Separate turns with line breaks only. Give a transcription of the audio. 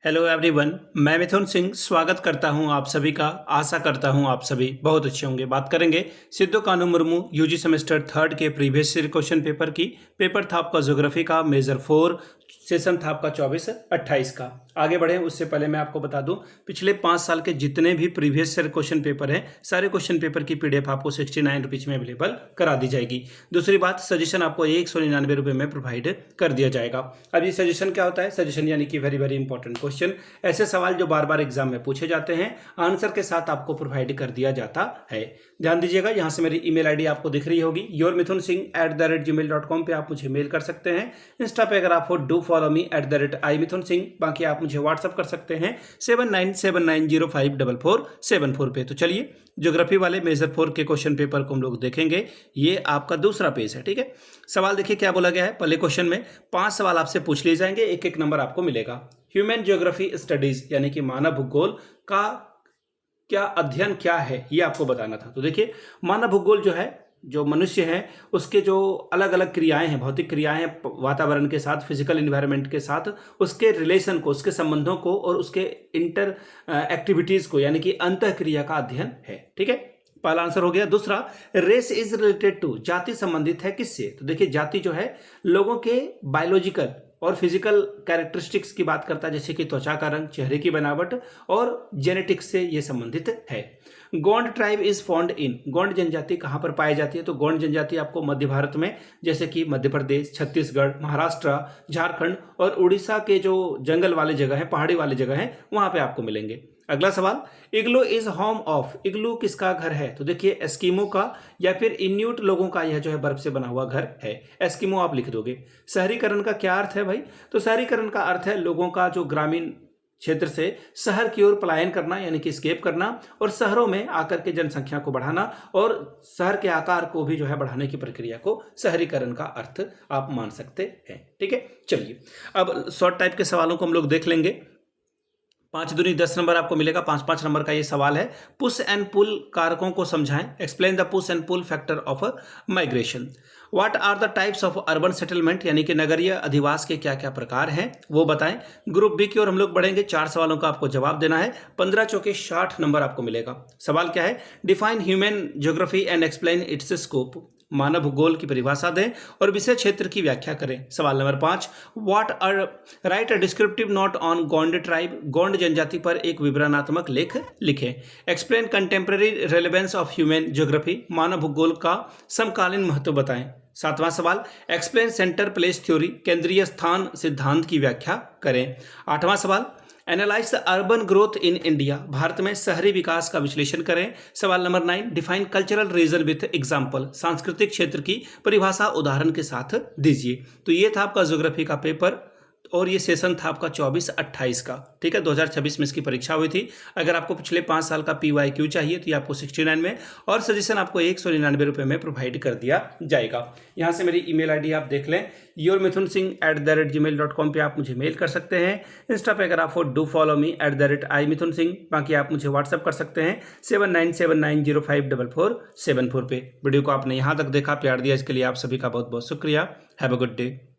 Hello everyone, मैं मिथुन सिंह स्वागत करता हूं आप सभी का। आशा करता हूं आप सभी बहुत अच्छे होंगे। बात करेंगे सिद्धू कानू मुर्मू यूजी सेमेस्टर थर्ड के प्रीवियस ईयर क्वेश्चन पेपर की। पेपर था आपका ज्योग्राफी का मेजर 4, सेशन था आपका 24-28 का। आगे बढ़े उससे पहले मैं आपको बता दूं, पिछले 5 साल के जितने भी प्रीवियस ईयर क्वेश्चन पेपर हैं, सारे क्वेश्चन पेपर की पीडीएफ आपको 69 रुपीज में अवेलेबल करा दी जाएगी। दूसरी बात, सजेशन आपको 199 रुपये में प्रोवाइड कर दिया जाएगा। अब ये सजेशन क्या होता है? सजेशन यानी कि वेरी वेरी इंपॉर्टेंट क्वेश्चन, ऐसे सवाल जो बार बार एग्जाम में पूछे जाते हैं, आंसर के साथ आपको प्रोवाइड कर दिया जाता है। ध्यान दीजिएगा, यहां से मेरी ईमेल आईडी आपको दिख रही होगी, yourmithunSingh@gmail.com पे आप मुझे मेल कर सकते हैं। इंस्टा पे अगर आप हो डू फॉलो मी @iMithunSingh। बाकी आप मुझे व्हाट्सअप कर सकते हैं 7979054474 पे। तो चलिए ज्योग्राफी वाले मेजर 4 के क्वेश्चन पेपर को हम लोग देखेंगे। ये आपका दूसरा पेज है, ठीक है। सवाल देखिए क्या बोला गया है। पहले क्वेश्चन में 5 सवाल आपसे पूछ लिए जाएंगे, एक एक नंबर आपको मिलेगा। ह्यूमन ज्योग्राफी स्टडीज यानी कि मानव भूगोल का क्या अध्ययन क्या है, ये आपको बताना था। तो देखिए, मानव भूगोल जो है, जो मनुष्य है उसके जो अलग अलग क्रियाएं हैं, भौतिक क्रियाएं हैं वातावरण के साथ, फिजिकल इन्वायरमेंट के साथ, उसके रिलेशन को, उसके संबंधों को और उसके इंटर एक्टिविटीज को यानी कि अंतः क्रिया का अध्ययन है, ठीक है। पहला आंसर हो गया। दूसरा, रेस इज रिलेटेड टू, जाति संबंधित है किससे? तो देखिए, जाति जो है लोगों के बायोलॉजिकल और फिजिकल कैरेक्टरिस्टिक्स की बात करता है, जैसे कि त्वचा का रंग, चेहरे की बनावट और जेनेटिक्स से ये संबंधित है। Gond tribe is found in, Gond जनजाति कहां पर पाई जाती है? तो गोंड जनजाति आपको मध्य भारत में, जैसे कि मध्य प्रदेश, छत्तीसगढ़, महाराष्ट्र, झारखंड और उड़ीसा के जो जंगल वाले जगह है, पहाड़ी वाले जगह है, वहां पे आपको मिलेंगे। अगला सवाल, इग्लू इज होम ऑफ, इग्लू किसका घर है? तो देखिए, एस्किमो का या फिर इन्यूट लोगों का यह जो है बर्फ से बना हुआ घर है। एस्किमो आप लिख दोगे। शहरीकरण का क्या अर्थ है भाई? तो शहरीकरण का अर्थ है लोगों का जो ग्रामीण क्षेत्र से शहर की ओर पलायन करना, यानी कि स्केप करना, और शहरों में आकर के जनसंख्या को बढ़ाना और शहर के आकार को भी जो है बढ़ाने की प्रक्रिया को शहरीकरण का अर्थ आप मान सकते हैं, ठीक है। चलिए, अब शॉर्ट टाइप के सवालों को हम लोग देख लेंगे। 5 दूनी 10 नंबर आपको मिलेगा। 5-5 नंबर का ये सवाल है। पुश एंड पुल कारकों को समझाएं। Explain the push and pull factor of migration. What are the types of urban settlement, यानी कि नगरीय अधिवास के क्या क्या प्रकार हैं वो बताएं। ग्रुप बी की ओर हम लोग बढ़ेंगे। 4 सवालों का आपको जवाब देना है। 15 चौके 60 नंबर आपको मिलेगा। सवाल क्या है? Define human geography and explain its scope, मानव भूगोल की परिभाषा दें और विषय क्षेत्र की व्याख्या करें। सवाल number 5, write a descriptive note on Gond tribe, Gond जनजाति पर एक विवरणात्मक लेख लिखें। Explain contemporary relevance of human geography, मानव भूगोल का समकालीन महत्व बताएं। 7वां सवाल, एक्सप्लेन सेंटर प्लेस थ्योरी, केंद्रीय स्थान सिद्धांत की व्याख्या करें। 8वां सवाल, analyze the urban growth in India, भारत में शहरी विकास का विश्लेषण करें। सवाल number 9, define cultural region with example, सांस्कृतिक क्षेत्र की परिभाषा उदाहरण के साथ दीजिए। तो ये था आपका ज्योग्राफी का पेपर और ये सेशन था आपका 24-28 का, ठीक है। 2026 में इसकी परीक्षा हुई थी। अगर आपको पिछले 5 साल का PYQ चाहिए तो ये आपको 69 में और सजेशन आपको 199 रुपये में प्रोवाइड कर दिया जाएगा। यहाँ से मेरी ईमेल आईडी आप देख लें, yourmithunSingh@gmail.com पे आप मुझे मेल कर सकते हैं। इंस्टा पे अगर आप हो डू फॉलो मी @iMithunSingh। बाकी आप मुझे व्हाट्सअप कर सकते हैं 7979054474 पे। वीडियो को आपने यहाँ तक देखा, प्यार दिया, इसके लिए आप सभी का बहुत बहुत शुक्रिया। Have a good day.